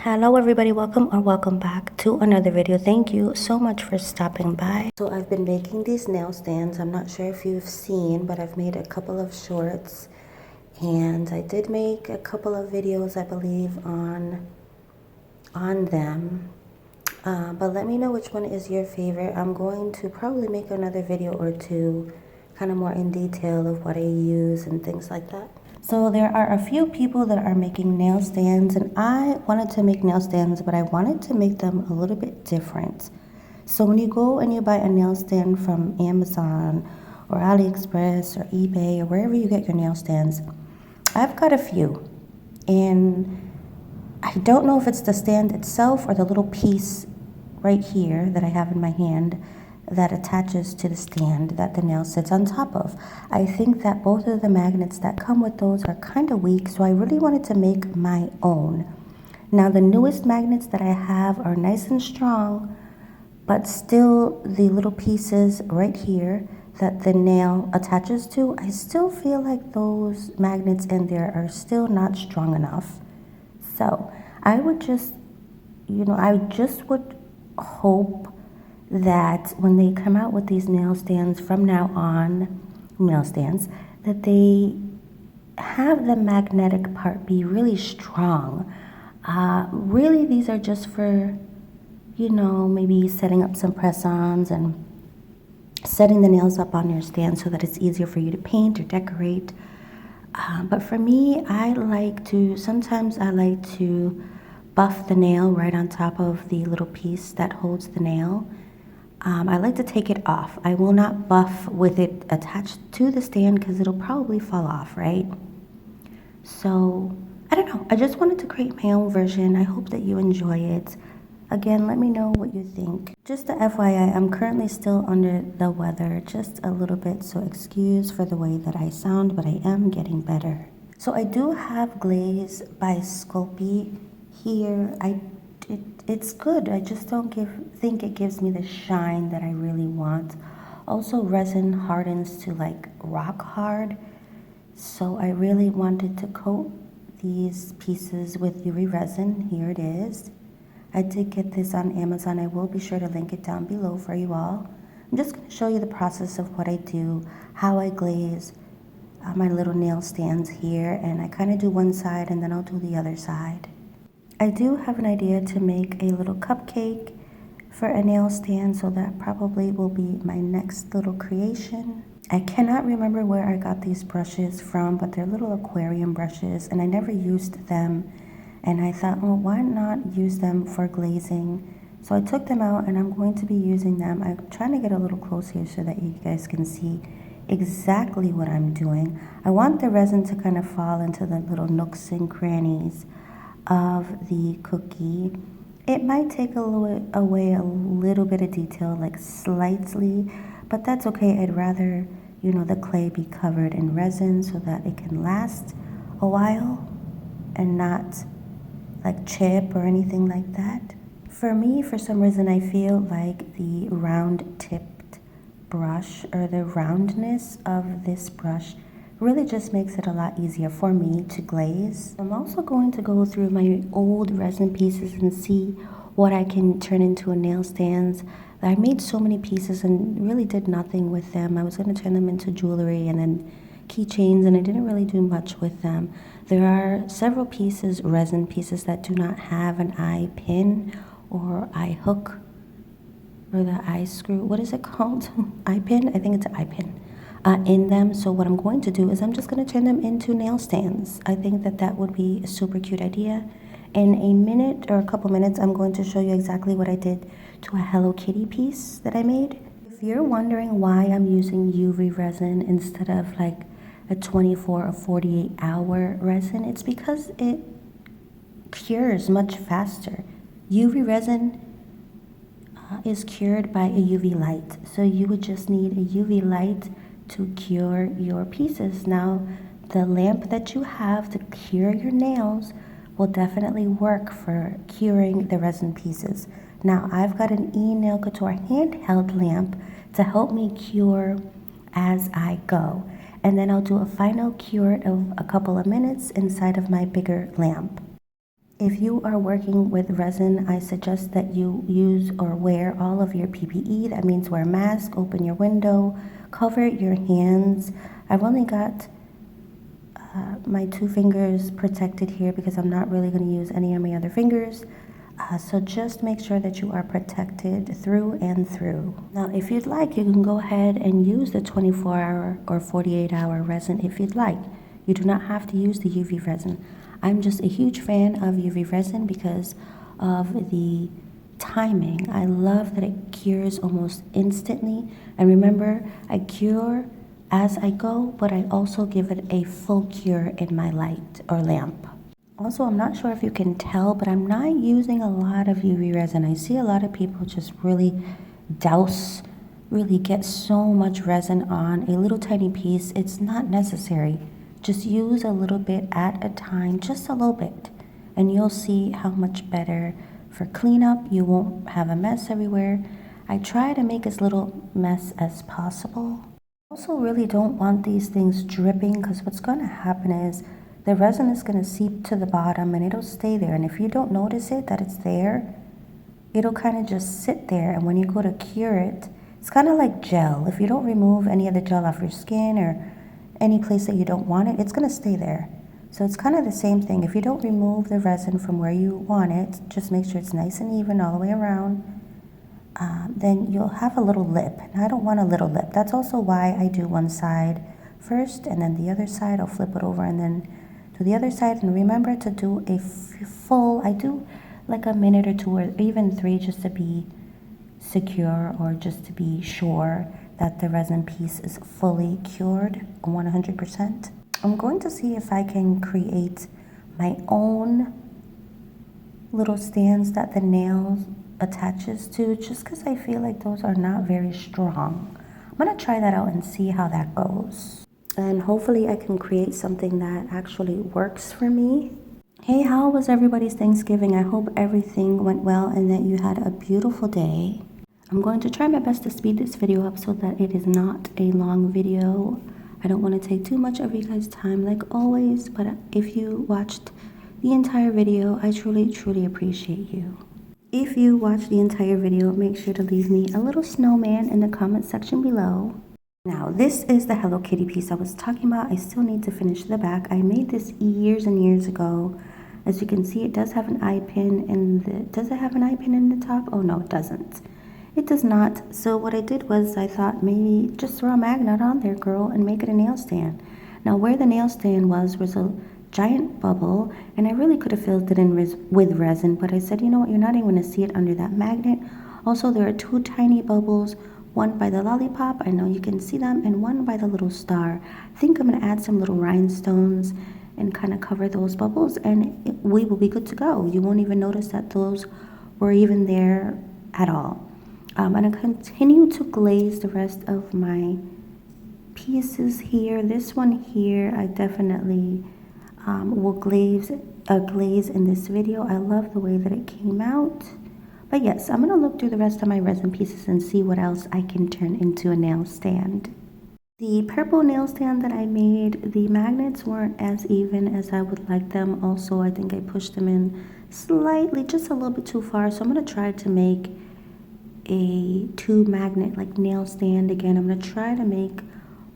Hello everybody, welcome back to another video. Thank you so much for stopping by. So I've been making these nail stands. I'm not sure if you've seen, but I've made a couple of shorts and I did make a couple of videos, I believe, on them. But let me know which one is your favorite. I'm going to probably make another video or two kind of more in detail of what I use and things like that. So there are a few people that are making nail stands, and I wanted to make nail stands, but I wanted to make them a little bit different. So when you go and you buy a nail stand from Amazon or AliExpress or eBay or wherever you get your nail stands, I've got a few, and I don't know if it's the stand itself or the little piece right here that I have in my hand that attaches to the stand that the nail sits on top of. I think that both of the magnets that come with those are kind of weak, so I really wanted to make my own. Now the newest magnets that I have are nice and strong, but still the little pieces right here that the nail attaches to, I still feel like those magnets in there are still not strong enough. So I would just, I just would hope that when they come out with these nail stands from now on, that they have the magnetic part be really strong. Really, these are just for, maybe setting up some press-ons and setting the nails up on your stand so that it's easier for you to paint or decorate. But for me, sometimes I like to buff the nail right on top of the little piece that holds the nail. I like to take it off. I will not buff with it attached to the stand because it'll probably fall off, right? So, I don't know. I just wanted to create my own version. I hope that you enjoy it. Again, let me know what you think. Just a FYI, I'm currently still under the weather just a little bit, so excuse for the way that I sound, but I am getting better. So I do have Glaze by Sculpey here. It's good. I just don't think it gives me the shine that I really want. Also, resin hardens to like rock hard. So I really wanted to coat these pieces with UV resin. Here it is. I did get this on Amazon. I will be sure to link it down below for you all. I'm just going to show you the process of what I do, how I glaze my little nail stands here. And I kind of do one side and then I'll do the other side. I do have an idea to make a little cupcake for a nail stand, so that probably will be my next little creation. I cannot remember where I got these brushes from, but they're little aquarium brushes, and I never used them. And I thought, well, why not use them for glazing? So I took them out, and I'm going to be using them. I'm trying to get a little close here so that you guys can see exactly what I'm doing. I want the resin to kind of fall into the little nooks and crannies of the cookie. It might take away a little bit of detail, like slightly, but that's okay. I'd rather, the clay be covered in resin so that it can last a while and not like chip or anything like that. For me, for some reason, I feel like the round tipped brush or the roundness of this brush really just makes it a lot easier for me to glaze. I'm also going to go through my old resin pieces and see what I can turn into a nail stands. I made so many pieces and really did nothing with them. I was going to turn them into jewelry and then keychains, and I didn't really do much with them. There are several pieces, resin pieces, that do not have an eye pin or eye hook or the eye screw. What is it called? Eye pin? I think it's an eye pin. In them. So what I'm going to do is I'm just going to turn them into nail stands. I think that would be a super cute idea. In a minute or a couple minutes, I'm going to show you exactly what I did to a Hello Kitty piece that I made. If you're wondering why I'm using UV resin instead of like a 24 or 48 hour resin, it's because it cures much faster. UV resin is cured by a UV light. So you would just need a UV light to cure your pieces. Now, the lamp that you have to cure your nails will definitely work for curing the resin pieces. Now, I've got an E-Nail Couture handheld lamp to help me cure as I go. And then I'll do a final cure of a couple of minutes inside of my bigger lamp. If you are working with resin, I suggest that you use or wear all of your PPE. That means wear a mask, open your window, cover your hands. I've only got my 2 fingers protected here because I'm not really going to use any of my other fingers. So just make sure that you are protected through and through. Now, if you'd like, you can go ahead and use the 24-hour or 48-hour resin if you'd like. You do not have to use the UV resin. I'm just a huge fan of UV resin because of the timing. I love that it cures almost instantly. And remember, I cure as I go, but I also give it a full cure in my light or lamp. Also, I'm not sure if you can tell, but I'm not using a lot of UV resin. I see a lot of people just really get so much resin on a little tiny piece. It's not necessary. Just use a little bit at a time, just a little bit, and you'll see how much better for cleanup. You won't have a mess everywhere. I try to make as little mess as possible. Also really don't want these things dripping because what's going to happen is the resin is going to seep to the bottom and it'll stay there. And if you don't notice it, that it's there, it'll kind of just sit there. And when you go to cure it, it's kind of like gel. If you don't remove any of the gel off your skin or any place that you don't want it, it's going to stay there. So it's kind of the same thing. If you don't remove the resin from where you want it, just make sure it's nice and even all the way around, then you'll have a little lip. And I don't want a little lip. That's also why I do one side first and then the other side. I'll flip it over and then to the other side. And remember to do a full, I do like a minute or 2 or even 3 just to be secure or just to be sure that the resin piece is fully cured 100%. I'm going to see if I can create my own little stands that the nail attaches to, just because I feel like those are not very strong. I'm going to try that out and see how that goes. And hopefully I can create something that actually works for me. Hey, how was everybody's Thanksgiving? I hope everything went well and that you had a beautiful day. I'm going to try my best to speed this video up so that it is not a long video. I don't want to take too much of you guys' time like always, but if you watched the entire video, I truly appreciate you. If you watched the entire video, make sure to leave me a little snowman in the comment section below. Now, this is the Hello Kitty piece I was talking about. I still need to finish the back. I made this years and years ago. As you can see, it does have an eye pin in the... Does it have an eye pin in the top? Oh, no, it doesn't. It does not. So what I did was I thought maybe just throw a magnet on there, girl, and make it a nail stand. Now, where the nail stand was a giant bubble, and I really could have filled it in with resin, but I said, you know what, you're not even going to see it under that magnet. Also, there are 2 tiny bubbles, one by the lollipop, I know you can see them, and one by the little star. I think I'm going to add some little rhinestones and kind of cover those bubbles, and we will be good to go. You won't even notice that those were even there at all. I'm going to continue to glaze the rest of my pieces here. This one here, I definitely will glaze in this video. I love the way that it came out. But yes, I'm going to look through the rest of my resin pieces and see what else I can turn into a nail stand. The purple nail stand that I made, the magnets weren't as even as I would like them. Also, I think I pushed them in slightly, just a little bit too far. So I'm going to try to make a 2 magnet like nail stand again. I'm going to try to make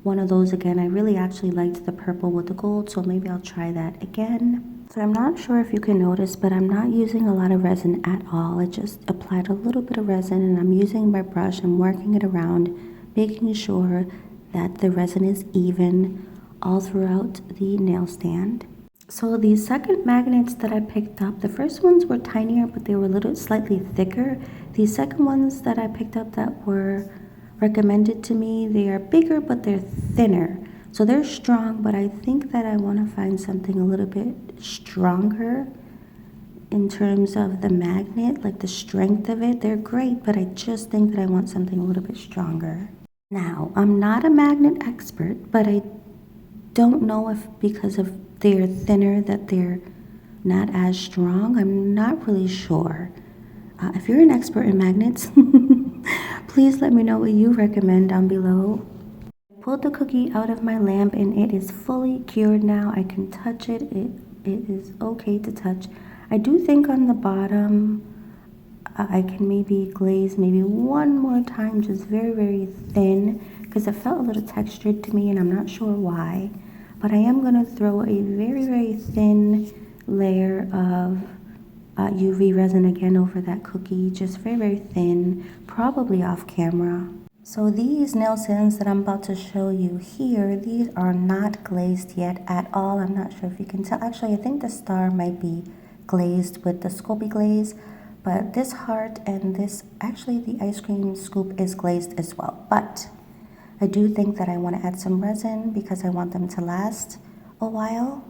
one of those again. I really actually liked the purple with the gold, so maybe I'll try that again. So I'm not sure if you can notice, but I'm not using a lot of resin at all. I just applied a little bit of resin and I'm using my brush and working it around, making sure that the resin is even all throughout the nail stand. So the second magnets that I picked up, the first ones were tinier, but they were a little slightly thicker. The second ones that I picked up that were recommended to me, they are bigger, but they're thinner. So they're strong, but I think that I want to find something a little bit stronger in terms of the magnet, like the strength of it. They're great, but I just think that I want something a little bit stronger. Now, I'm not a magnet expert, but I don't know if because of they're thinner that they're not as strong. I'm not really sure. If you're an expert in magnets, please let me know what you recommend down below. I pulled the cookie out of my lamp and it is fully cured now. I can touch it. It is okay to touch. I do think on the bottom, I can maybe glaze maybe one more time, just very, very thin, because it felt a little textured to me and I'm not sure why. But I am going to throw a very, very thin layer of UV resin again over that cookie, just very, very thin, probably off camera. So these nail sands that I'm about to show you here, these are not glazed yet at all. I'm not sure if you can tell. Actually, I think the star might be glazed with the Sculpey glaze, but this heart and this, actually the ice cream scoop is glazed as well. But I do think that I want to add some resin because I want them to last a while.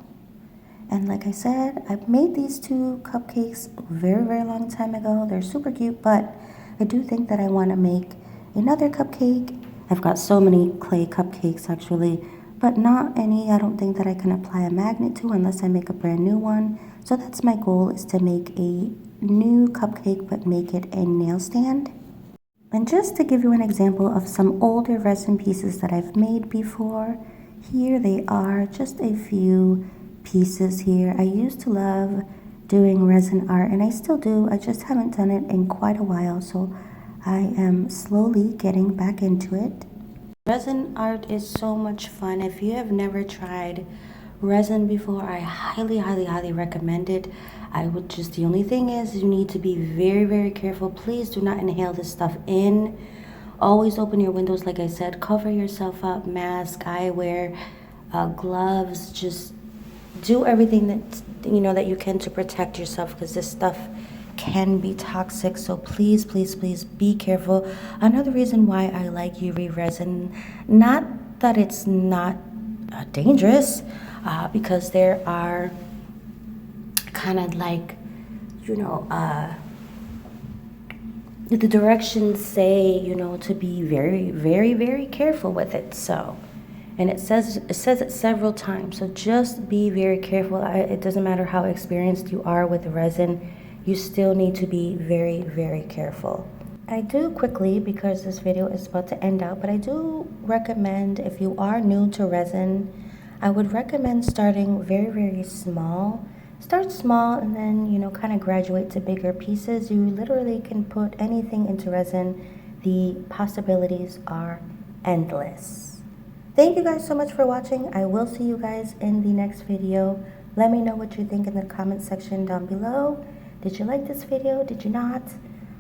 And like I said, I made these two cupcakes a very, very long time ago. They're super cute, but I do think that I want to make another cupcake. I've got so many clay cupcakes actually, but not any I don't think that I can apply a magnet to unless I make a brand new one. So that's my goal, is to make a new cupcake but make it a nail stand. And just to give you an example of some older resin pieces that I've made before, here they are, just a few pieces here. I used to love doing resin art, and I still do. I just haven't done it in quite a while, so I am slowly getting back into it. Resin art is so much fun. If you have never tried resin before, I highly, highly, highly recommend it. The only thing is you need to be very, very careful. Please do not inhale this stuff in. Always open your windows, like I said. Cover yourself up, mask, eyewear, gloves. Just do everything that you can to protect yourself, because this stuff can be toxic. So please, please, please be careful. Another reason why I like UV resin, not that it's not dangerous, because there are kind of like, the directions say, to be very, very, very careful with it. So, and it says it several times. So just be very careful. It doesn't matter how experienced you are with resin, you still need to be very, very careful. I do quickly, because this video is about to end out, but I do recommend, if you are new to resin, I would recommend starting very, very small. Start small and then, kind of graduate to bigger pieces. You literally can put anything into resin. The possibilities are endless. Thank you guys so much for watching. I will see you guys in the next video. Let me know what you think in the comment section down below. Did you like this video? Did you not?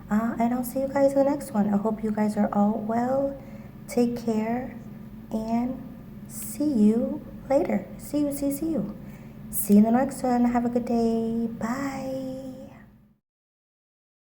And I'll see you guys in the next one. I hope you guys are all well. Take care and see you later. See you. See you in the next one. Have a good day. Bye.